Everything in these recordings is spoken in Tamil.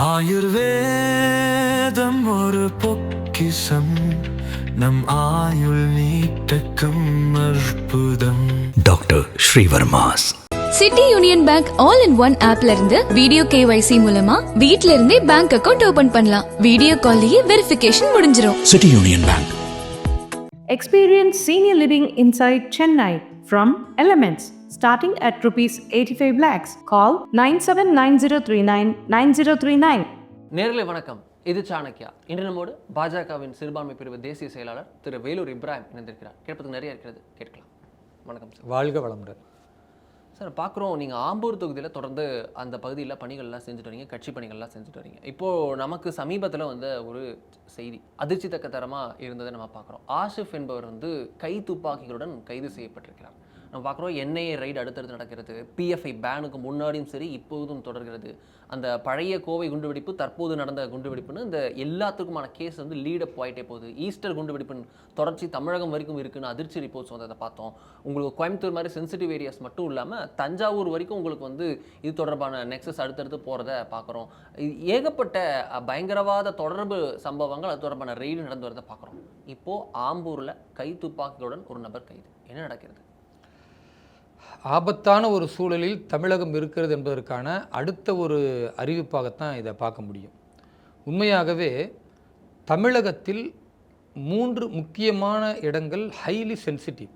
ஆயுர்வேதம் ஒரு பொக்கிஷம், நம் ஆயுள் நீட்டக்கும் அற்புதம். Doctor Srivarma's city union bank all in one ஆப்ல இருந்து வீடியோ கேவைசி மூலமா வீட்ல இருந்தே பேங்க் அக்கவுண்ட் ஓபன் பண்ணலாம். வீடியோ கால்லயே வெரிஃபிகேஷன் முடிஞ்சிரும். City union bank. Experience senior living inside Chennai from Elements starting at rupees 85 lakhs. Call 9790399039. நேர்களே வணக்கம், இது சாணக்கியா. இன்று நம்மோடு பாஜகவின் சிறுபான்மை பிரிவு தேசிய செயலாளர் திரு வேலூர் இப்ராஹிம் இணைந்திருக்கிறார். கேட்பதுக்கு நிறைய இருக்கிறது, கேட்கலாம். வணக்கம் சார். வாழ்க வளமுடன் சார். பார்க்குறோம், நீங்கள் ஆம்பூர் தொகுதியில் தொடர்ந்து அந்த பகுதியில் பணிகள்லாம் செஞ்சுட்டு வரீங்க, கட்சி பணிகள்லாம் செஞ்சுட்டு வரீங்க. இப்போது நமக்கு சமீபத்தில் வந்த ஒரு செய்தி அதிர்ச்சி தக்க தரமாக இருந்ததை நம்ம பார்க்குறோம். ஆசிஃப் என்பவர் கை துப்பாக்கிகளுடன் கைது செய்யப்பட்டிருக்கிறார். நம்ம பார்க்குறோம், என்ஐஏ ரைடு அடுத்தடுத்து நடக்கிறது. பிஎஃப்ஐ பேனுக்கு முன்னாடியும் சரி இப்போதும் தொடர்கிறது. அந்த பழைய கோவை குண்டுவெடிப்பு, தற்போது நடந்த குண்டுவெடிப்புன்னு இந்த எல்லாத்துக்குமான கேஸ் லீடப் ஆகிட்டே போகுது. ஈஸ்டர் குண்டுவெடிப்பின் தொடர்ச்சி தமிழகம் வரைக்கும் இருக்குன்னு அதிர்ச்சி ரிப்போர்ட்ஸ் அதை பார்த்தோம். உங்களுக்கு கோயம்புத்தூர் மாதிரி சென்சிட்டிவ் ஏரியாஸ் மட்டும் இல்லாமல் தஞ்சாவூர் வரைக்கும் உங்களுக்கு இது தொடர்பான நெக்ஸஸ் அடுத்தடுத்து போகிறத பார்க்குறோம். ஏகப்பட்ட பயங்கரவாத தொடர்பு சம்பவங்கள், அது தொடர்பான ரெய்டு நடந்து வரதை பார்க்குறோம். இப்போது ஆம்பூரில் கை துப்பாக்கிகளுடன் ஒரு நபர் கைது. என்ன நடக்கிறது? ஆபத்தான ஒரு சூழலில் தமிழகம் இருக்கிறது என்பதற்கான அடுத்த ஒரு அறிவிப்பாகத்தான் இதை பார்க்க முடியும். உண்மையாகவே தமிழகத்தில் 3 முக்கியமான இடங்கள் ஹைலி சென்சிட்டிவ்.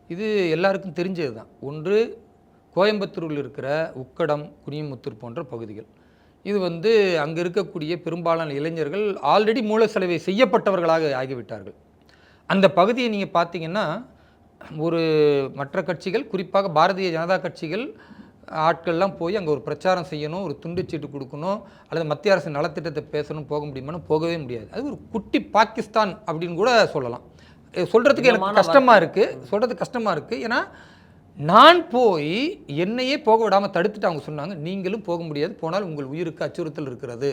இது எல்லாருக்கும் தெரிஞ்சது தான். ஒன்று, கோயம்புத்தூரில் இருக்கிற உக்கடம், குனியமுத்தூர் போன்ற பகுதிகள். இது அங்கே இருக்கக்கூடிய பெரும்பாலான இளைஞர்கள் ஆல்ரெடி மூலச்சலவை செய்யப்பட்டவர்களாக ஆகிவிட்டார்கள். அந்த பகுதியை நீங்கள் பார்த்தீங்கன்னா, ஒரு மற்ற கட்சிகள், குறிப்பாக பாரதிய ஜனதா கட்சிகள் ஆட்கள்லாம் போய் அங்கே ஒரு பிரச்சாரம் செய்யணும், ஒரு துண்டுச்சீட்டு கொடுக்கணும், அல்லது மத்திய அரசு நலத்திட்டத்தை பேசணும், போக முடியுமான்னு போகவே முடியாது. அது ஒரு குட்டி பாகிஸ்தான் அப்படின்னு கூட சொல்லலாம். சொல்கிறதுக்கு எனக்கு கஷ்டமாக இருக்குது. ஏன்னா நான் போய் என்னையே போக விடாமல் தடுத்துட்டு அவங்க சொன்னாங்க, நீங்களும் போக முடியாது, போனால் உங்கள் உயிருக்கு அச்சுறுத்தல் இருக்கிறது,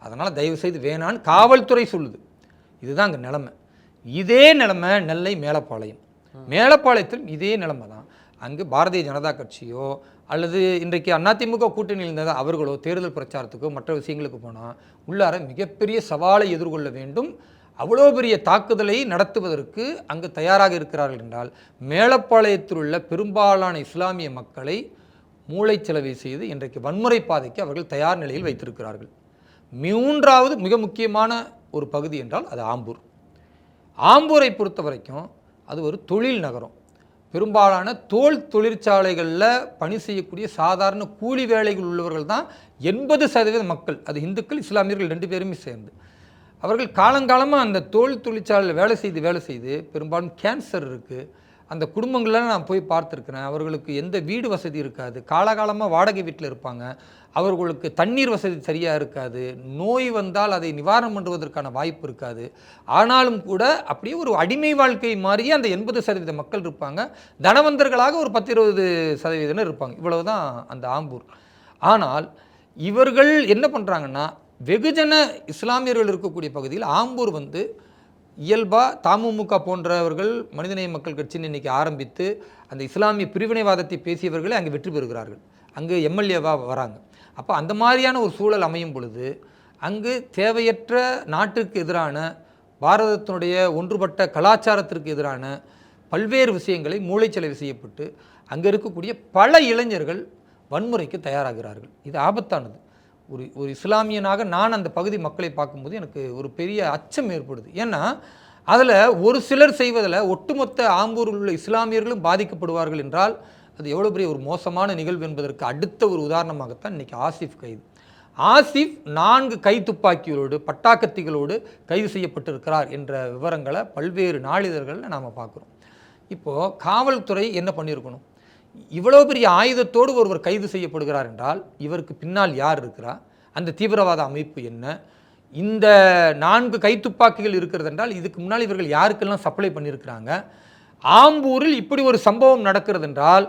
அதனால் தயவுசெய்து வேணான்னு காவல்துறை சொல்லுது. இதுதான் அங்கே நிலைமை. இதே நிலைமை நெல்லை மேலப்பாளையத்தில் இதே நிலைமை தான். அங்கு பாரதிய ஜனதா கட்சியோ அல்லது இன்றைக்கு அதிமுக கூட்டணியில் இருந்ததா அவர்களோ தேர்தல் பிரச்சாரத்துக்கோ மற்ற விஷயங்களுக்கு போனால் உள்ளார மிகப்பெரிய சவாலை எதிர்கொள்ள வேண்டும். அவ்வளோ பெரிய தாக்குதலை நடத்துவதற்கு அங்கு தயாராக இருக்கிறார்கள் என்றால், மேலப்பாளையத்தில் உள்ள பெரும்பாலான இஸ்லாமிய மக்களை மூளைச்சலவை செய்து இன்றைக்கு வன்முறை பாதைக்கு அவர்கள் தயார் நிலையில் வைத்திருக்கிறார்கள். 3வது மிக முக்கியமான ஒரு பகுதி என்றால் அது ஆம்பூர். ஆம்பூரை பொறுத்த வரைக்கும் அது ஒரு தொழில் நகரம். பெரும்பாலான தோல் தொழிற்சாலைகளில் பணி செய்யக்கூடிய சாதாரண கூலி வேலைகள் உள்ளவர்கள் தான் 80% மக்கள். அது இந்துக்கள், இஸ்லாமியர்கள் 2 பேருமே சேர்ந்து. அவர்கள் காலங்காலமாக அந்த தோல் தொழிற்சாலையில் வேலை செய்து பெரும்பாலும் கேன்சர் இருக்குது. அந்த குடும்பங்கள்லாம் நான் போய் பார்த்துருக்கிறேன். அவர்களுக்கு எந்த வீடு வசதி இருக்காது, காலகாலமாக வாடகை வீட்டில் இருப்பாங்க. அவர்களுக்கு தண்ணீர் வசதி சரியாக இருக்காது. நோய் வந்தால் அதை நிவாரணம் பண்ணுவதற்கான வாய்ப்பு இருக்காது. ஆனாலும் கூட அப்படியே ஒரு அடிமை வாழ்க்கை மாறியே அந்த 80% மக்கள் இருப்பாங்க. தனவந்தர்களாக ஒரு 10-20% இருப்பாங்க. இவ்வளவு தான் அந்த ஆம்பூர். ஆனால் இவர்கள் என்ன பண்ணுறாங்கன்னா, வெகுஜன இஸ்லாமியர்கள் இருக்கக்கூடிய பகுதியில் ஆம்பூர் இயல்பாக தமுமுக போன்றவர்கள், மனிதநேய மக்கள் கட்சின்னு இன்றைக்கி ஆரம்பித்து அந்த இஸ்லாமிய பிரிவினைவாதத்தை பேசியவர்களே அங்கே வெற்றி பெறுகிறார்கள், அங்கே எம்எல்ஏவாக வராங்க. அப்போ அந்த மாதிரியான ஒரு சூழல் அமையும் பொழுது அங்கு தேவையற்ற நாட்டுக்கு எதிரான, பாரதத்தினுடைய ஒன்றுபட்ட கலாச்சாரத்திற்கு எதிரான பல்வேறு விஷயங்களை மூளைச்சலவை செய்யப்பட்டு அங்கே இருக்கக்கூடிய பல இளைஞர்கள் வன்முறைக்கு தயாராகிறார்கள். இது ஆபத்தானது. ஒரு இஸ்லாமியனாக நான் அந்த பகுதி மக்களை பார்க்கும்போது எனக்கு ஒரு பெரிய அச்சம் ஏற்படுது. ஏன்னா அதில் ஒரு சிலர் செய்வதில் ஒட்டுமொத்த ஆம்பூரில் உள்ள இஸ்லாமியர்களும் பாதிக்கப்படுவார்கள் என்றால் அது எவ்வளோ பெரிய ஒரு மோசமான நிகழ்வு என்பதற்கு அடுத்த ஒரு உதாரணமாகத்தான் இன்றைக்கி ஆசிஃப் கைது. ஆசிஃப் 4 கை துப்பாக்கிகளோடு, பட்டாக்கத்திகளோடு கைது செய்யப்பட்டிருக்கிறார் என்ற விவரங்களை பல்வேறு நாளிதழ்களில் நாம் பார்க்குறோம். இப்போது காவல்துறை என்ன பண்ணியிருக்கணும்? இவ்வளோ பெரிய ஆயுதத்தோடு ஒருவர் கைது செய்யப்படுகிறார் என்றால் இவருக்கு பின்னால் யார் இருக்கிறார்? அந்த தீவிரவாத அமைப்பு என்ன? இந்த 4 கைத்துப்பாக்கிகள் இருக்கிறது என்றால் இதுக்கு முன்னால் இவர்கள் யாருக்கெல்லாம் சப்ளை பண்ணியிருக்கிறாங்க? ஆம்பூரில் இப்படி ஒரு சம்பவம் நடக்கிறது என்றால்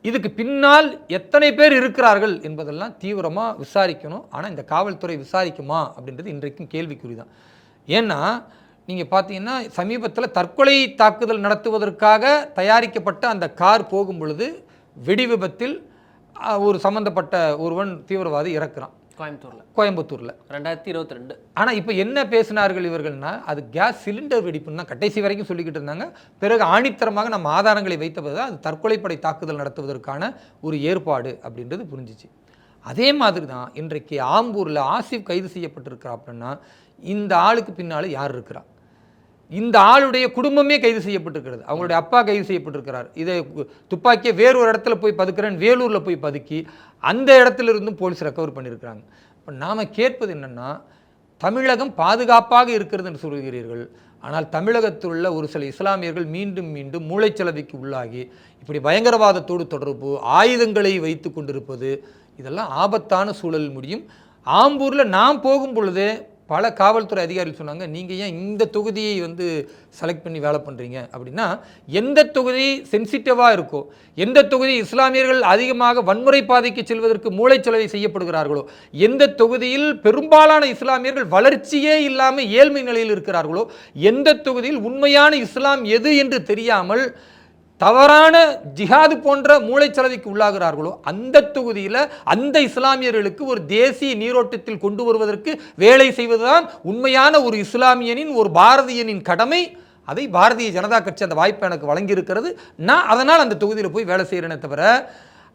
இதுக்கு பின்னால் எத்தனை பேர் இருக்கிறார்கள் என்பதெல்லாம் தீவிரமாக விசாரிக்கணும். ஆனால் இந்த காவல்துறை விசாரிக்குமா அப்படின்றது இன்றைக்கும் கேள்விக்குறி தான். ஏன்னா நீங்கள் பார்த்தீங்கன்னா, சமீபத்தில் தற்கொலை தாக்குதல் நடத்துவதற்காக தயாரிக்கப்பட்ட அந்த கார் போகும் பொழுது வெடி விபத்தில் ஒரு சம்பந்தப்பட்ட ஒருவன் தீவிரவாதி இறக்குறான். கோயம்புத்தூரில் 2022. ஆனால் இப்போ என்ன பேசினார்கள் இவர்கள்னா, அது கேஸ் சிலிண்டர் வெடிப்புன்னு தான் கடைசி வரைக்கும் சொல்லிக்கிட்டு இருந்தாங்க. பிறகு ஆணித்தரமாக நம்ம ஆதாரங்களை வைத்தபோது அது தற்கொலைப்படை தாக்குதல் நடத்துவதற்கான ஒரு ஏற்பாடு அப்படின்றது புரிஞ்சிச்சு. அதே மாதிரி தான் இன்றைக்கு ஆம்பூரில் ஆசிப் கைது செய்யப்பட்டிருக்கிறாப்புன்னா இந்த ஆளுக்கு பின்னால் யார் இருக்கிறா? இந்த ஆளுடைய குடும்பமே கைது செய்யப்பட்டிருக்கிறது. அவங்களுடைய அப்பா கைது செய்யப்பட்டிருக்கிறார். இதை துப்பாக்கியை வேறு ஒரு இடத்துல போய் பதுக்கிறேன், வேலூரில் போய் பதுக்கி அந்த இடத்துல இருந்தும் போலீஸ் ரெக்கவர் பண்ணியிருக்கிறாங்க. இப்போ நாம் கேட்பது என்னென்னா, தமிழகம் பாதுகாப்பாக இருக்கிறது என்று சொல்கிறீர்கள். ஆனால் தமிழகத்தில் உள்ள ஒரு சில இஸ்லாமியர்கள் மீண்டும் மீண்டும் மூளைச்சலவைக்கு உள்ளாகி இப்படி பயங்கரவாதத்தோடு தொடர்பு, ஆயுதங்களை வைத்து கொண்டிருப்பது, இதெல்லாம் ஆபத்தான சூழல் முடியும். ஆம்பூரில் நான் போகும் பொழுதே பல காவல்துறை அதிகாரிகள் சொன்னாங்க, நீங்கள் ஏன் இந்த தொகுதியை செலக்ட் பண்ணி வேலை பண்ணுறீங்க அப்படின்னா, எந்த தொகுதி சென்சிட்டிவாக இருக்கோ, எந்த தொகுதி இஸ்லாமியர்கள் அதிகமாக வன்முறை பாதைக்கு செல்வதற்கு மூளைச்சலவை செய்யப்படுகிறார்களோ, எந்த தொகுதியில் பெரும்பாலான இஸ்லாமியர்கள் வளர்ச்சியே இல்லாமல் ஏழ்மை நிலையில் இருக்கிறார்களோ, எந்த தொகுதியில் உண்மையான இஸ்லாம் எது என்று தெரியாமல் தவறான ஜிஹாது போன்ற மூளைச்சலவைக்கு உள்ளாகிறார்களோ, அந்த தொகுதியில் அந்த இஸ்லாமியர்களுக்கு ஒரு தேசிய நீரோட்டத்தில் கொண்டு வருவதற்கு வேலை செய்வதுதான் உண்மையான ஒரு இஸ்லாமியனின், ஒரு பாரதியனின் கடமை. அதை பாரதிய ஜனதா கட்சி அந்த வாய்ப்பை எனக்கு வழங்கியிருக்கிறது. நான் அதனால் அந்த தொகுதியில் போய் வேலை செய்கிறேனே தவிர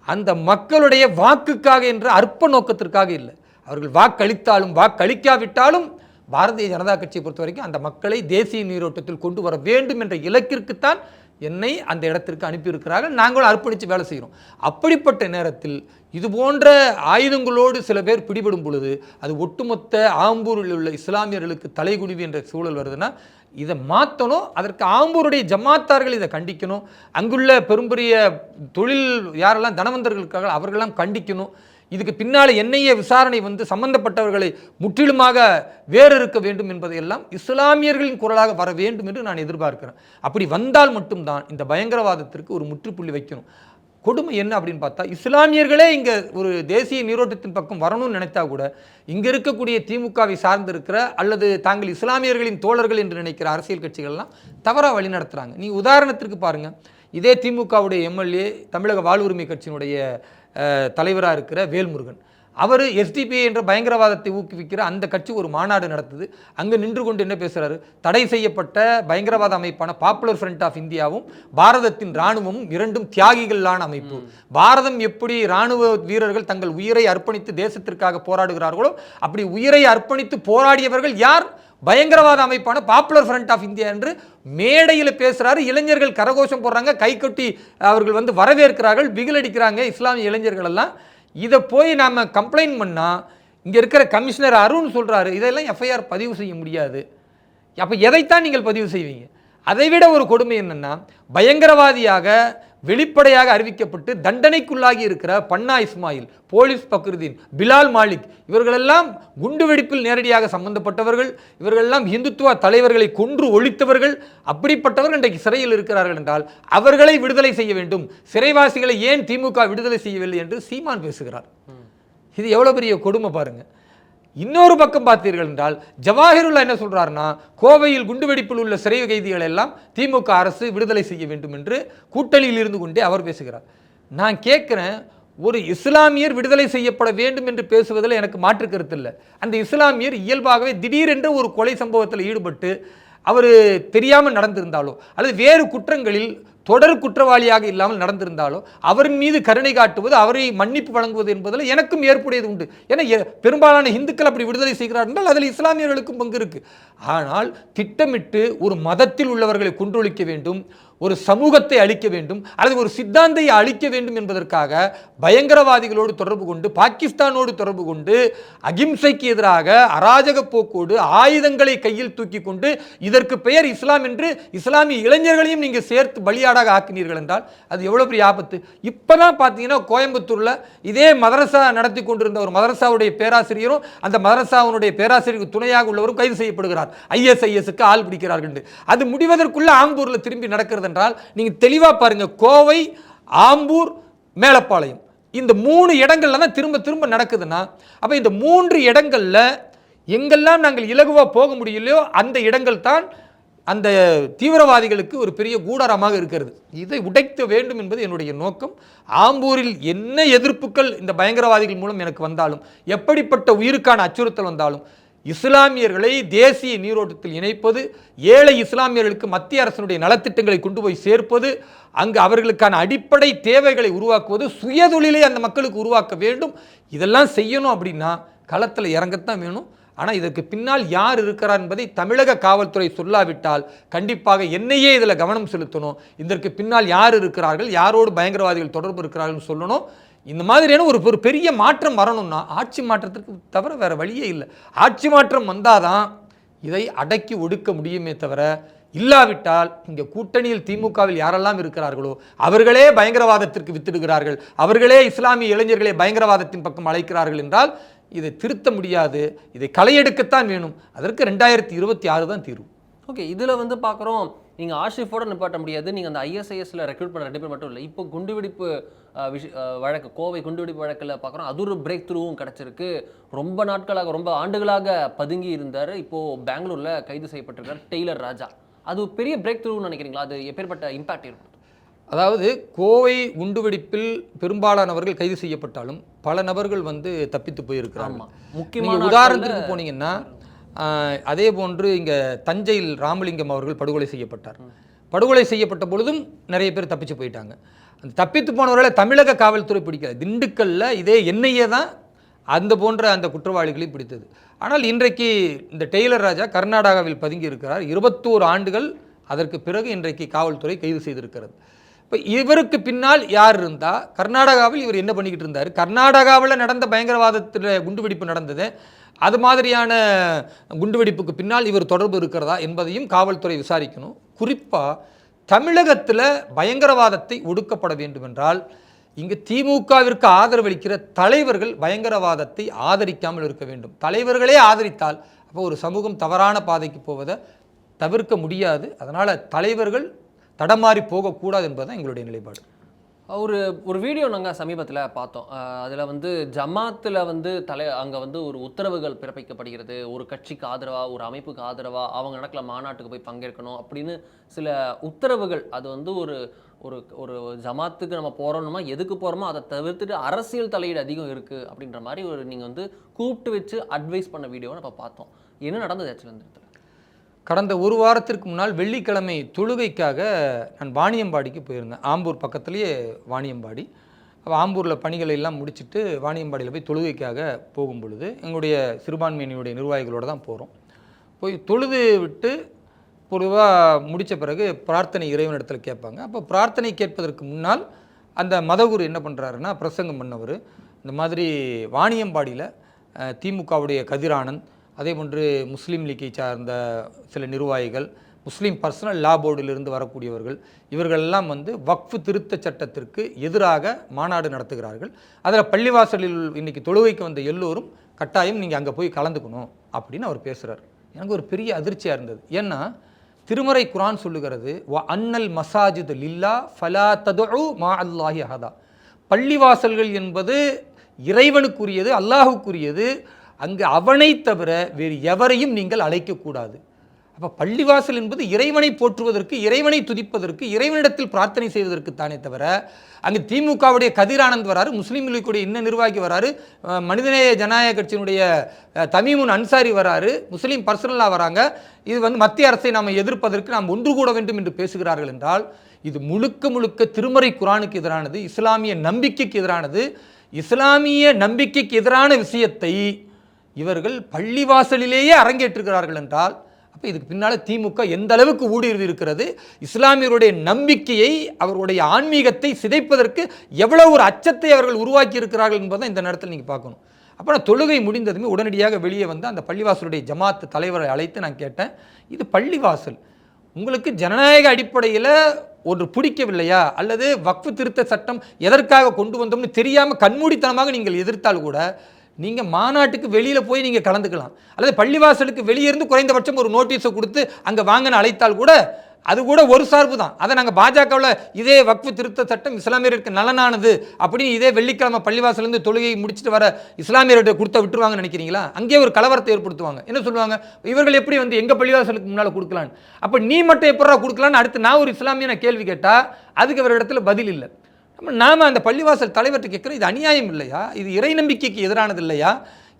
அந்த மக்களுடைய வாக்குக்காக என்ற அற்ப நோக்கத்திற்காக இல்லை. அவர்கள் வாக்களித்தாலும் வாக்களிக்காவிட்டாலும் பாரதிய ஜனதா கட்சியை பொறுத்த வரைக்கும் அந்த மக்களை தேசிய நீரோட்டத்தில் கொண்டு வர வேண்டும் என்ற இலக்கிற்குத்தான் என்னை அந்த இடத்திற்கு அனுப்பியிருக்கிறார்கள். நாங்களும் அர்ப்பணித்து வேலை செய்கிறோம். அப்படிப்பட்ட நேரத்தில் இது போன்ற ஆயுதங்களோடு சில பேர் பிடிபடும் பொழுது அது ஒட்டுமொத்த ஆம்பூரில் உள்ள இஸ்லாமியர்களுக்கு தலைகுனிவு என்ற சூழல் வருதுன்னா, இதை மாற்றணும். அதற்கு ஆம்பூருடைய ஜமாத்தார்கள் இதை கண்டிக்கணும். அங்குள்ள பெரும்பெரிய தொழில் யாரெல்லாம் தனவந்தர்களுக்காக அவர்களெல்லாம் கண்டிக்கணும். இதுக்கு பின்னால் என்ஐஏ விசாரணை சம்பந்தப்பட்டவர்களை முற்றிலுமாக வேறு இருக்க வேண்டும் என்பதையெல்லாம் இஸ்லாமியர்களின் குரலாக வர வேண்டும் என்று நான் எதிர்பார்க்கிறேன். அப்படி வந்தால் மட்டும்தான் இந்த பயங்கரவாதத்திற்கு ஒரு முற்றுப்புள்ளி வைக்கணும். கொடுமை என்ன அப்படின்னு பார்த்தா, இஸ்லாமியர்களே இங்கே ஒரு தேசிய நீரோட்டத்தின் பக்கம் வரணும்னு நினைத்தா கூட இங்கே இருக்கக்கூடிய திமுகவை சார்ந்திருக்கிற அல்லது தாங்கள் இஸ்லாமியர்களின் தோழர்கள் என்று நினைக்கிற அரசியல் கட்சிகள்லாம் தவறாக வழி நடத்துகிறாங்க. நீ உதாரணத்திற்கு பாருங்கள், இதே திமுகவுடைய எம்எல்ஏ தமிழக வாழ்வுரிமை கட்சியினுடைய தலைவராக இருக்கிற வேல்முருகன், அவர் எஸ்டிபிஐ என்ற பயங்கரவாதத்தை ஊக்குவிக்கிற அந்த கட்சி ஒரு மாநாடு நடத்துது. அங்கே நின்று கொண்டு என்ன பேசுகிறாரு, தடை செய்யப்பட்ட பயங்கரவாத அமைப்பான பாப்புலர் ஃப்ரண்ட் ஆஃப் இந்தியாவும் பாரதத்தின் இராணுவமும் இரண்டும் தியாகிகளான அமைப்பு. பாரதம் எப்படி இராணுவ வீரர்கள் தங்கள் உயிரை அர்ப்பணித்து தேசத்திற்காக போராடுகிறார்களோ, அப்படி உயிரை அர்ப்பணித்து போராடியவர்கள் யார்? பயங்கரவாத அமைப்பான பாப்புலர் ஃப்ரண்ட் ஆஃப் இந்தியா என்று மேடையில் பேசுகிறாரு. இளைஞர்கள் கரகோஷம் போடுறாங்க, கை கொட்டி அவர்கள் வரவேற்கிறார்கள், பிகிலடிக்கிறாங்க இஸ்லாமிய இளைஞர்கள் எல்லாம். இதை போய் நாம் கம்ப்ளைண்ட் பண்ணால் இங்கே இருக்கிற கமிஷனர் அருண் சொல்கிறாரு, இதெல்லாம் எஃப்ஐஆர் பதிவு செய்ய முடியாது. அப்போ எதைத்தான் நீங்கள் பதிவு செய்வீங்க? அதைவிட ஒரு கொடுமை என்னென்னா, பயங்கரவாதியாக வெளிப்படையாக அறிவிக்கப்பட்டு தண்டனைக்குள்ளாகி இருக்கிற பன்னா இஸ்மாயில், போலீஸ் பக்ருதீன், பிலால் மாலிக், இவர்களெல்லாம் குண்டுவெடிப்பில் நேரடியாக சம்பந்தப்பட்டவர்கள். இவர்களெல்லாம் இந்துத்துவ தலைவர்களை கொன்று ஒழித்தவர்கள். அப்படிப்பட்டவர்கள் இன்றைக்கு சிறையில் இருக்கிறார்கள் என்றால் அவர்களை விடுதலை செய்ய வேண்டும். சிறைவாசிகளை ஏன் திமுக விடுதலை செய்யவில்லை என்று சீமான் பேசுகிறார். இது எவ்வளோ பெரிய கொடுமை பாருங்க. இன்னொரு பக்கம் பார்த்தீர்கள் என்றால் ஜவாஹிருல்லா என்ன சொல்றாருன்னா, கோவையில் குண்டுவெடிப்பில் உள்ள சிறை கைதிகள் எல்லாம் திமுக அரசு விடுதலை செய்ய வேண்டும் என்று கூட்டணியில் இருந்து கொண்டே அவர் பேசுகிறார். நான் கேட்குறேன், ஒரு இஸ்லாமியர் விடுதலை செய்யப்பட வேண்டும் என்று பேசுவதில் எனக்கு மாற்று கருத்து இல்லை. அந்த இஸ்லாமியர் இயல்பாகவே திடீரென்று ஒரு கொலை சம்பவத்தில் ஈடுபட்டு அவர் தெரியாமல் நடந்திருந்தாலோ அல்லது வேறு குற்றங்களில் தொடர் குற்றவாளியாக இல்லாமல் நடந்திருந்தாலோ அவரின் மீது கருணை காட்டுவது, அவரை மன்னிப்பு வழங்குவது என்பதில் எனக்கும் ஏற்புடையது உண்டு. ஏன்னா பெரும்பாலான இந்துக்கள் அப்படி விடுதலை செய்கிறார் என்றால் அதில் இஸ்லாமியர்களுக்கும் பங்கு இருக்கு. ஆனால் திட்டமிட்டு ஒரு மதத்தில் உள்ளவர்களை கொன்றொழிக்க வேண்டும், ஒரு சமூகத்தை அழிக்க வேண்டும் அல்லது ஒரு சித்தாந்தை அழிக்க வேண்டும் என்பதற்காக பயங்கரவாதிகளோடு தொடர்பு கொண்டு, பாகிஸ்தானோடு தொடர்பு கொண்டு, அகிம்சைக்கு எதிராக அராஜக போக்கோடு ஆயுதங்களை கையில் தூக்கி கொண்டு இதற்கு பெயர் இஸ்லாம் என்று இஸ்லாமிய இளைஞர்களையும் நீங்கள் சேர்த்து பலியாடாக ஆக்கினீர்கள் என்றால் அது எவ்வளோ பெரிய ஆபத்து. இப்போதான் பார்த்தீங்கன்னா கோயம்புத்தூரில் இதே மதரசா நடத்தி கொண்டிருந்த ஒரு மதரசாவுடைய பேராசிரியரும் அந்த மதரசாவுடைய பேராசிரியருக்கு துணையாக உள்ளவரும் கைது செய்யப்படுகிறார். ISISக்கு ஆள் பிடிக்கிறார்கள். அது முடிவதற்குள்ள ஆம்பூரில் திரும்பி நடக்கிறது என்றால் நீங்க தெளிவா பாருங்க. கோவை, ஆம்பூர், மேலப்பாளையம் இந்த 3 இடங்கள்ல தான் திரும்ப திரும்ப நடக்குதுன்னா, அப்ப இந்த 3 இடங்கள்ல எங்கெல்லாம் நாங்கள் இலகுவா போக முடியலையோ அந்த இடங்கள் தான் அந்த தீவிரவாதிகளுக்கு ஒரு பெரிய கூடாரமாக இருக்கிறது. இதை உடைக்க வேண்டும் என்பது என்னுடைய நோக்கம். ஆம்பூரில் என்ன எதிர்ப்புகள் இந்த பயங்கரவாதிகள் மூலம் எனக்கு வந்தாலும், எப்படிப்பட்ட உயிருக்கான அச்சுறுத்தல் வந்தாலும், இஸ்லாமியர்களை தேசிய நீரோட்டத்தில் இணைப்பது, ஏழை இஸ்லாமியர்களுக்கு மத்திய அரசினுடைய நலத்திட்டங்களை கொண்டு போய் சேர்ப்பது, அங்கு அவர்களுக்கான அடிப்படை தேவைகளை உருவாக்குவது, சுயதொழிலை அந்த மக்களுக்கு உருவாக்க வேண்டும். இதெல்லாம் செய்யணும் அப்படின்னா களத்தில் இறங்கத்தான் வேணும். ஆனால் இதற்கு பின்னால் யார் இருக்கிறார் என்பதை தமிழக காவல்துறை சொல்லாவிட்டால் கண்டிப்பாக என்னையே இதில் கவனம் செலுத்தணும். இதற்கு பின்னால் யார் இருக்கிறார்கள், யாரோடு பயங்கரவாதிகள் தொடர்பு இருக்கிறார்கள் சொல்லணும். இந்த மாதிரியான ஒரு பெரிய மாற்றம் வரணும்னா ஆட்சி மாற்றத்திற்கு தவிர வேறு வழியே இல்லை. ஆட்சி மாற்றம் வந்தால் தான் இதை அடக்கி ஒடுக்க முடியுமே தவிர, இல்லாவிட்டால் இங்கே கூட்டணியில் திமுகவில் யாரெல்லாம் இருக்கிறார்களோ அவர்களே பயங்கரவாதத்திற்கு வித்திடுகிறார்கள், அவர்களே இஸ்லாமிய இளைஞர்களே பயங்கரவாதத்தின் பக்கம் அழைக்கிறார்கள் என்றால் இதை திருத்த முடியாது. இதை களையெடுக்கத்தான் வேணும். அதற்கு 2026 தான் தீர்வு. ஓகே, இதில் வந்து பார்க்குறோம், நீங்கள் ஆஷிஃபோட நிப்பாட்ட முடியாது. நீங்கள் அந்த ஐஎஸ்ஐஎஸ்ல ரெக்ரூட் பண்ண 2 பேர் மட்டும் இல்லை, இப்போ குண்டுவெடிப்பு வழக்கு, கோவை குண்டுவெடிப்பு வழக்கில் பார்க்குறோம், அது ஒரு பிரேக் த்ரூவும் கிடச்சிருக்கு. ரொம்ப நாட்களாக, ரொம்ப ஆண்டுகளாக பதுங்கி இருந்தார், இப்போது பெங்களூரில் கைது செய்யப்பட்டிருக்கார் டெய்லர் ராஜா. அது பெரிய பிரேக் த்ரூன்னு நினைக்கிறீங்களா? அது எப்பேற்பட்ட இம்பாக்ட் இருக்கும்? அதாவது கோவை குண்டுவெடிப்பில் பெரும்பாலானவர்கள் கைது செய்யப்பட்டாலும் பல நபர்கள் வந்து தப்பித்து போயிருக்கிறாங்க. முக்கியமான உதாரணத்திற்கு போனீங்கன்னா, அதே போன்று இங்கே தஞ்சையில் ராமலிங்கம் அவர்கள் படுகொலை செய்யப்பட்டார். படுகொலை செய்யப்பட்ட பொழுதும் நிறைய பேர் தப்பிச்சு போயிட்டாங்க. அந்த தப்பித்து போனவர்களை தமிழக காவல்துறை பிடிக்கல. திண்டுக்கல்ல இதே என்ஐஏ தான் அந்த போன்ற அந்த குற்றவாளிகளை பிடித்தது. ஆனால் இன்றைக்கு இந்த டெய்லர் ராஜா கர்நாடகாவில் பதுங்கி இருக்கிறார். 21 ஆண்டுகள் அதற்கு பிறகு இன்றைக்கு காவல்துறை கைது செய்திருக்கிறது. இப்போ இவருக்கு பின்னால் யார் இருந்தால், கர்நாடகாவில் இவர் என்ன பண்ணிக்கிட்டு இருந்தார், கர்நாடகாவில் நடந்த பயங்கரவாதத்தில் குண்டுவெடிப்பு நடந்தது, அது மாதிரியான குண்டுவெடிப்புக்கு பின்னால் இவர் தொடர்பு இருக்கிறதா என்பதையும் காவல்துறை விசாரிக்கணும். குறிப்பாக தமிழகத்தில் பயங்கரவாதத்தை ஒடுக்கப்பட வேண்டும் என்றால் இங்கு திமுகவிற்கு ஆதரவளிக்கிற தலைவர்கள் பயங்கரவாதத்தை ஆதரிக்காமல் இருக்க வேண்டும். தலைவர்களே ஆதரித்தால் அப்போ ஒரு சமூகம் தவறான பாதைக்கு போவதை தவிர்க்க முடியாது. அதனால் தலைவர்கள் தடமாறி போகக்கூடாது என்பதுதான் எங்களுடைய நிலைப்பாடு. ஒரு வீடியோ நாங்கள் சமீபத்தில் பார்த்தோம். அதில் வந்து ஜமாத்தில் வந்து அங்கே வந்து ஒரு உத்தரவுகள் பிறப்பிக்கப்படுகிறது, ஒரு கட்சிக்கு ஆதரவாக, ஒரு அமைப்புக்கு ஆதரவாக அவங்க நடக்கல மாநாட்டுக்கு போய் பங்கேற்கணும் அப்படின்னு சில உத்தரவுகள். அது வந்து ஒரு ஒரு ஒரு ஜமாத்துக்கு நம்ம போகிறோம்னா எதுக்கு போகிறோமோ அதை தவிர்த்துட்டு அரசியல் தலையீடு அதிகம் இருக்குது அப்படின்ற மாதிரி ஒரு நீங்கள் வந்து கூப்பிட்டு வச்சு அட்வைஸ் பண்ண வீடியோவை நம்ம பார்த்தோம். என்ன நடந்தது ஆக்சுவலி? கடந்த ஒரு வாரத்திற்கு முன்னால் வெள்ளிக்கிழமை தொழுகைக்காக நான் வாணியம்பாடிக்கு போயிருந்தேன். ஆம்பூர் பக்கத்துலேயே வாணியம்பாடி. அப்போ ஆம்பூரில் பணிகளை எல்லாம் முடிச்சுட்டு வாணியம்பாடியில் போய் தொழுகைக்காக போகும் பொழுது எங்களுடைய சிறுபான்மையினுடைய நிர்வாகிகளோடு தான் போகிறோம். போய் தொழுது விட்டு பொதுவாக முடித்த பிறகு பிரார்த்தனை இறைவனிடத்தில் கேட்பாங்க. அப்போ பிரார்த்தனை கேட்பதற்கு முன்னால் அந்த மதகுரு என்ன பண்ணுறாருன்னா, பிரசங்கம் பண்ணவர் இந்த மாதிரி வாணியம்பாடியில் திமுகவுடைய கதிரானந்த், அதே போன்று முஸ்லீம் லீக்கை சார்ந்த சில நிர்வாகிகள், முஸ்லீம் பர்சனல் லா போர்டிலிருந்து வரக்கூடியவர்கள், இவர்களெல்லாம் வந்து வக்ஃபு திருத்த சட்டத்திற்கு எதிராக மாநாடு நடத்துகிறார்கள். அதில் பள்ளிவாசலில் இன்றைக்கி தொழுகைக்கு வந்த எல்லோரும் கட்டாயம் நீங்கள் அங்கே போய் கலந்துக்கணும் அப்படின்னு அவர் பேசுகிறார். எனக்கு ஒரு பெரிய அதிர்ச்சியாக இருந்தது. ஏன்னா திருமறை குரான் சொல்லுகிறது, அன்னல் மசாஜித் லில்லா ஃபலா ததுஉ மா அல்லாஹி அஹதா. பள்ளிவாசல்கள் என்பது இறைவனுக்குரியது, அல்லாஹுக்குரியது. அங்கு அவனை தவிர வேறு எவரையும் நீங்கள் அழைக்கக்கூடாது. அப்போ பள்ளிவாசல் என்பது இறைவனை போற்றுவதற்கு, இறைவனை துதிப்பதற்கு, இறைவனிடத்தில் பிரார்த்தனை செய்வதற்கு தானே தவிர அங்கு திமுகவுடைய கதிரானந்த் வராரு, முஸ்லீம் லீக்குடைய இன்ன நிர்வாகி வராரு, மனிதநேய ஜனநாயக கட்சியினுடைய தமீமுன் அன்சாரி வராரு, முஸ்லீம் பர்சனலாக வராங்க. இது வந்து மத்திய அரசை நாம் எதிர்ப்பதற்கு நாம் ஒன்று கூட வேண்டும் என்று பேசுகிறார்கள் என்றால் இது முழுக்க முழுக்க திருமறை குரானுக்கு எதிரானது, இஸ்லாமிய நம்பிக்கைக்கு எதிரானது. இஸ்லாமிய நம்பிக்கைக்கு எதிரான விஷயத்தை இவர்கள் பள்ளிவாசலிலேயே அரங்கேற்றுகிறார்கள் என்றால் அப்போ இதுக்கு பின்னால் திமுக எந்த அளவுக்கு ஊடுருவி இருக்கிறது, இஸ்லாமியருடைய நம்பிக்கையை, அவர்களுடைய ஆன்மீகத்தை சிதைப்பதற்கு எவ்வளவு ஒரு அச்சத்தை அவர்கள் உருவாக்கி இருக்கிறார்கள் என்பதை இந்த நேரத்தில் நீங்கள் பார்க்கணும். அப்போ நான் தொழுகை முடிந்ததுமே உடனடியாக வெளியே வந்து அந்த பள்ளிவாசலுடைய ஜமாத் தலைவரை அழைத்து நான் கேட்டேன், இது பள்ளிவாசல், உங்களுக்கு ஜனநாயக அடிப்படையில் ஒன்று பிடிக்கவில்லையா, அல்லது வக்ஃபு திருத்த சட்டம் எதற்காக கொண்டு வந்தோம்னு தெரியாமல் கண்மூடித்தனமாக நீங்கள் எதிர்த்தால் கூட நீங்கள் மாநாட்டுக்கு வெளியில் போய் நீங்கள் கலந்துக்கலாம், அல்லது பள்ளிவாசலுக்கு வெளியே இருந்து குறைந்தபட்சம் ஒரு நோட்டீஸை கொடுத்து அங்கே வாங்கன்னு அழைத்தால் கூட அது கூட ஒரு சார்பு தான். அதை நாங்கள் பாஜகவில் இதே வக்ஃபு திருத்த சட்டம் இஸ்லாமியர்களுக்கு நலனானது அப்படின்னு இதே வெள்ளிக்கிழமை பள்ளிவாசலேருந்து தொழுகை முடிச்சுட்டு வர இஸ்லாமியர்கிட்ட கொடுத்த விட்டுருவாங்கன்னு நினைக்கிறீங்களா? அங்கேயே ஒரு கலவரத்தை ஏற்படுத்துவாங்க. என்ன சொல்லுவாங்க, இவர்கள் எப்படி வந்து எங்கள் பள்ளிவாசலுக்கு முன்னால் கொடுக்கலான்னு, அப்போ நீ மட்டும் எப்படா கொடுக்கலான்னு அடுத்து நான் ஒரு இஸ்லாமியனை கேள்வி கேட்டால் அதுக்கு அவர் இடத்துல பதில் இல்லை. நாம் அந்த பள்ளிவாசல் தலைவர்கிட்ட கேட்குறோம், இது அநியாயம் இல்லையா, இது இறை நம்பிக்கைக்கு எதிரானது இல்லையா,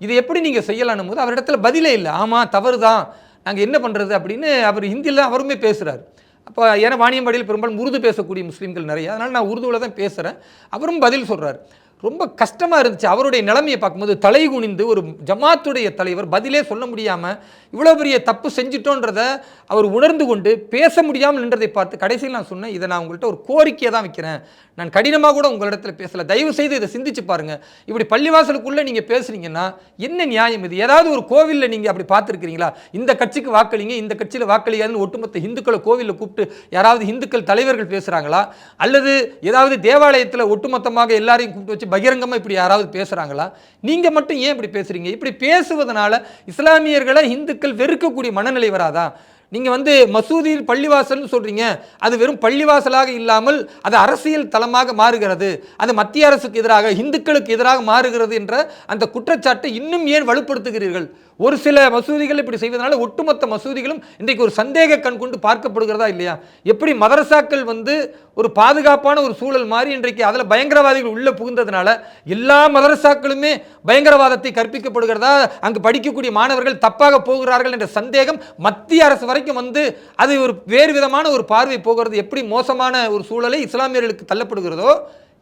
இது எப்படி நீங்கள் செய்யலான்னும் போது அவர் இடத்துல பதிலே இல்லை. ஆமாம் தவறு தான், நாங்கள் என்ன பண்ணுறது அப்படின்னு அவர் ஹிந்தியில் தான் அவருமே பேசுகிறார். அப்போ ஏன்னா வாணியம்பாடியில் பெரும்பாலும் உருது பேசக்கூடிய முஸ்லீம்கள் நிறைய, அதனால் நான் உருதுவில் தான் பேசுகிறேன். அவரும் பதில் சொல்கிறார். ரொம்ப கஷ்டமாக இருந்துச்சு அவருடைய நிலைமையை பார்க்கும்போது. தலை குனிந்து ஒரு ஜமாத்துடைய தலைவர் பதிலே சொல்ல முடியாமல் இவ்வளோ பெரிய தப்பு செஞ்சிட்டோன்றதை அவர் உணர்ந்து கொண்டு பேச முடியாமல் நின்றதை பார்த்து கடைசியில் நான் சொன்னேன், இதை நான் உங்கள்கிட்ட ஒரு கோரிக்கையை தான் வைக்கிறேன், நான் கடினமாக கூட உங்களிடத்தில் பேசலை, தயவு செய்து இதை சிந்திச்சு பாருங்கள். இப்படி பள்ளிவாசலுக்குள்ளே நீங்கள் பேசுனீங்கன்னா என்ன நியாயம் இது? ஏதாவது ஒரு கோவிலில் நீங்கள் அப்படி பார்த்துருக்கிறீங்களா, இந்த கட்சிக்கு வாக்களிங்க இந்த கட்சியில் வாக்களியாதுன்னு ஒட்டுமொத்த இந்துக்களை கோவிலில் கூப்பிட்டு யாராவது இந்துக்கள் தலைவர்கள் பேசுகிறாங்களா? அல்லது ஏதாவது தேவாலயத்தில் ஒட்டுமொத்தமாக எல்லாரையும் கூப்பிட்டு வச்சு பகிரங்கமாக இப்படி யாராவது பேசுகிறாங்களா? நீங்கள் மட்டும் ஏன் இப்படி பேசுகிறீங்க? இப்படி பேசுவதனால இஸ்லாமியர்களை இந்துக்கள் வெறுக்கக்கூடிய மனநிலை வராதா? நீங்கள் வந்து மசூதியில் பள்ளிவாசல்னு சொல்கிறீங்க, அது வெறும் பள்ளிவாசலாக இல்லாமல் அது அரசியல் தளமாக மாறுகிறது, அது மத்திய அரசுக்கு எதிராக இந்துக்களுக்கு எதிராக மாறுகிறது என்ற அந்த குற்றச்சாட்டை இன்னும் ஏன் வலுப்படுத்துகிறீர்கள்? ஒரு சில மசூதிகள் இப்படி செய்வதனால ஒட்டுமொத்த மசூதிகளும் இன்றைக்கு ஒரு சந்தேக கண் கொண்டு பார்க்கப்படுகிறதா இல்லையா? எப்படி மதரசாக்கள் வந்து ஒரு பாதுகாப்பான ஒரு சூழல் மாறி இன்றைக்கு அதில் பயங்கரவாதிகள் உள்ளே புகுந்ததுனால எல்லா மதரசாக்களுமே பயங்கரவாதத்தை கற்பிக்கப்படுகிறதா, அங்கு படிக்கக்கூடிய மாணவர்கள் தப்பாக போகிறார்கள் என்ற சந்தேகம் மத்திய அரசு வரைக்கும் வந்து அது ஒரு வேறு விதமான ஒரு பார்வை போகிறது. எப்படி மோசமான ஒரு சூழலை இஸ்லாமியர்களுக்கு தள்ளப்படுகிறதோ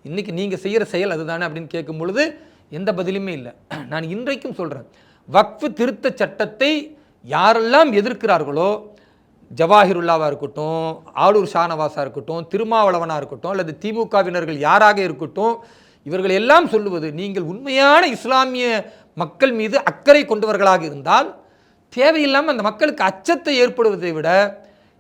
இன்னைக்கு நீங்கள் செய்கிற செயல் அதுதானே அப்படின்னு கேட்கும் பொழுது எந்த பதிலுமே இல்லை. நான் இன்றைக்கும் சொல்கிறேன், வக்ஃபு திருத்த சட்டத்தை யாரெல்லாம் எதிர்க்கிறார்களோ, ஜவாஹிருல்லாவாக இருக்கட்டும், ஆளூர் ஷானவாஸாக இருக்கட்டும், திருமாவளவனாக இருக்கட்டும், அல்லது திமுகவினர்கள் யாராக இருக்கட்டும், இவர்கள் எல்லாம் சொல்லுவது, நீங்கள் உண்மையான இஸ்லாமிய மக்கள் மீது அக்கறை கொண்டவர்களாக இருந்தால் தேவையில்லாமல் அந்த மக்களுக்கு அச்சத்தை ஏற்படுவதை விட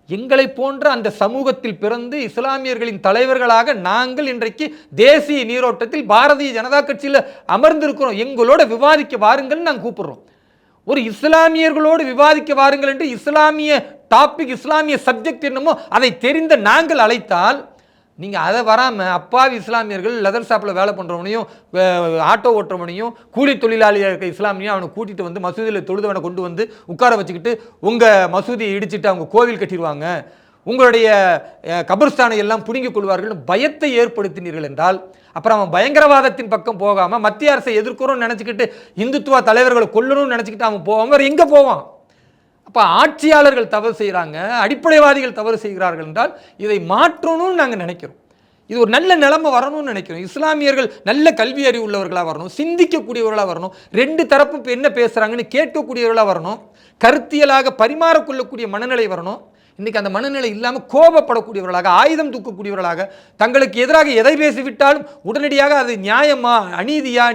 எங்களை போன்ற அந்த சமூகத்தில் பிறந்து இஸ்லாமியர்களின் தலைவர்களாக நாங்கள் இன்றைக்கு தேசிய நீரோட்டத்தில் பாரதிய ஜனதா கட்சியில் அமர்ந்திருக்கிறோம், எங்களோட விவாதிக்க வாருங்கள் நாங்கள் கூப்பிடுறோம். ஒரு இஸ்லாமியர்களோடு விவாதிக்க வாருங்கள் என்று இஸ்லாமிய டாபிக் இஸ்லாமிய சப்ஜெக்ட் என்னமோ அதை தெரிந்த நாங்கள் அழைத்தால் நீங்கள் அதை வராமல் அப்பாவி இஸ்லாமியர்கள் லெதர் ஷாப்பில் வேலை பண்ணுறவனையும் ஆட்டோ ஓட்டுறவனையும் கூலி தொழிலாளியாக இருக்க இஸ்லாமியையும் அவனை கூட்டிகிட்டு வந்து மசூதியில் தொழுதவனை கொண்டு வந்து உட்கார வச்சுக்கிட்டு உங்கள் மசூதியை இடிச்சிட்டு அவங்க கோவில் கட்டிடுவாங்க, உங்களுடைய கபர்ஸ்தானை எல்லாம் பிடுங்கிக் கொள்வார்கள் பயத்தை ஏற்படுத்தினீர்கள் என்றால் அப்புறம் அவன் பயங்கரவாதத்தின் பக்கம் போகாமல் மத்திய அரசை எதிர்க்கிறோன்னு நினச்சிக்கிட்டு இந்துத்துவ தலைவர்களை கொல்லணும்னு நினச்சிக்கிட்டு அவன் போவான், வேறு எங்கே போவான்? அப்போ ஆட்சியாளர்கள் தவறு செய்கிறாங்க, அடிப்படைவாதிகள் தவறு செய்கிறார்கள் என்றால் இதை மாற்றணும்னு நாங்கள் நினைக்கிறோம். இது ஒரு நல்ல நிலைமை வரணும்னு நினைக்கிறோம். இஸ்லாமியர்கள் நல்ல கல்வி அறிவு உள்ளவர்களாக வரணும், சிந்திக்கக்கூடியவர்களாக வரணும், ரெண்டு தரப்பு இப்போ என்ன பேசுகிறாங்கன்னு கேட்கக்கூடியவர்களாக வரணும், கருத்தியலாக பரிமாறக்கொள்ளக்கூடிய மனநிலை வரணும். இன்றைக்கி அந்த மனநிலை இல்லாமல் கோபப்படக்கூடியவர்களாக, ஆயுதம் தூக்கக்கூடியவர்களாக, தங்களுக்கு எதிராக எதை பேசிவிட்டாலும் உடனடியாக அது நியாயமா அநீதியா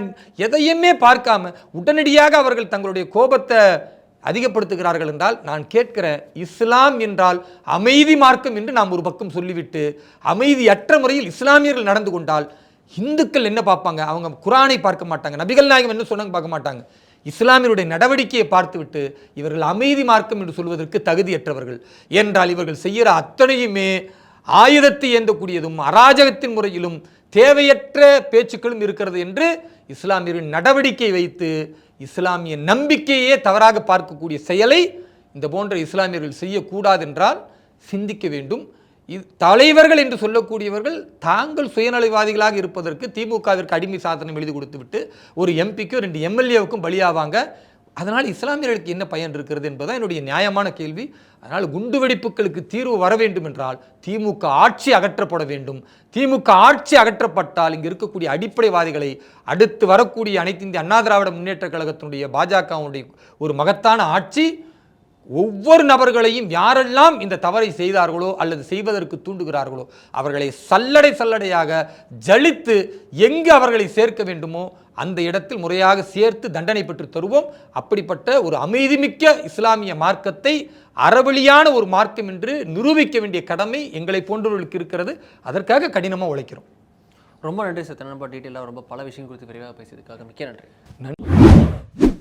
எதையுமே பார்க்காம உடனடியாக அவர்கள் தங்களுடைய கோபத்தை அதிகப்படுத்துகிறார்கள் என்றால் நான் கேட்கிறேன், இஸ்லாம் என்றால் அமைதி மார்க்கம் என்று நாம் ஒரு பக்கம் சொல்லிவிட்டு அமைதியற்ற முறையில் இஸ்லாமியர்கள் நடந்து கொண்டால் இந்துக்கள் என்ன பார்ப்பாங்க? அவங்க குரானை பார்க்க மாட்டாங்க, நபிகள் நாயகம் என்ன சொன்னாங்க பார்க்க மாட்டாங்க, இஸ்லாமியருடைய நடவடிக்கையை பார்த்துவிட்டு இவர்கள் அமைதி மார்க்கம் என்று சொல்வதற்கு தகுதியற்றவர்கள் என்றால் இவர்கள் செய்கிற அத்தனையுமே ஆயுதத்தை ஏந்தக்கூடியதும் அராஜகத்தின் முறையிலும் தேவையற்ற பேச்சுக்களும் இருக்கிறது என்று இஸ்லாமியரின் நடவடிக்கை வைத்து இஸ்லாமிய நம்பிக்கையே தவறாக பார்க்கக்கூடிய செயலை இந்த போன்ற இஸ்லாமியர்கள் செய்யக்கூடாது என்றால் சிந்திக்க வேண்டும். தலைவர்கள் என்று சொல்லக்கூடியவர்கள் தாங்கள் சுயநலவாதிகளாக இருப்பதற்கு திமுகவிற்கு அடிமை சாதனம் எழுதி கொடுத்துவிட்டு ஒரு எம்பிக்கோ 2 எம்எல்ஏவுக்கும் பலியாவாங்க. அதனால் இஸ்லாமியர்களுக்கு என்ன பயன் இருக்கிறது என்பதுதான் என்னுடைய நியாயமான கேள்வி. அதனால் குண்டுவெடிப்புகளுக்கு தீர்வு வர வேண்டும் என்றால் திமுக ஆட்சி அகற்றப்பட வேண்டும். திமுக ஆட்சி அகற்றப்பட்டால் இங்கு இருக்கக்கூடிய அடிப்படைவாதிகளை அடுத்து வரக்கூடிய அனைத்து இந்திய அண்ணா திராவிட முன்னேற்ற கழகத்தினுடைய பாஜகவுடைய ஒரு மகத்தான ஆட்சி ஒவ்வொரு நபர்களையும் யாரெல்லாம் இந்த தவறை செய்தார்களோ அல்லது செய்வதற்கு தூண்டுகிறார்களோ அவர்களை சல்லடையாக ஜலித்து எங்கு அவர்களை சேர்க்க வேண்டுமோ அந்த இடத்தில் முறையாக சேர்த்து தண்டனை பெற்று தருவோம். அப்படிப்பட்ட ஒரு அமைதிமிக்க இஸ்லாமிய மார்க்கத்தை அறவழியான ஒரு மார்க்கம் என்று நிரூபிக்க வேண்டிய கடமை எங்களை போன்றவர்களுக்கு இருக்கிறது. அதற்காக கடினமாக உழைக்கிறோம். ரொம்ப நன்றி சார். டீட்டெயிலாக ரொம்ப பல விஷயம் குறித்து விரைவாக பேசியதுக்காக மிக்க நன்றி.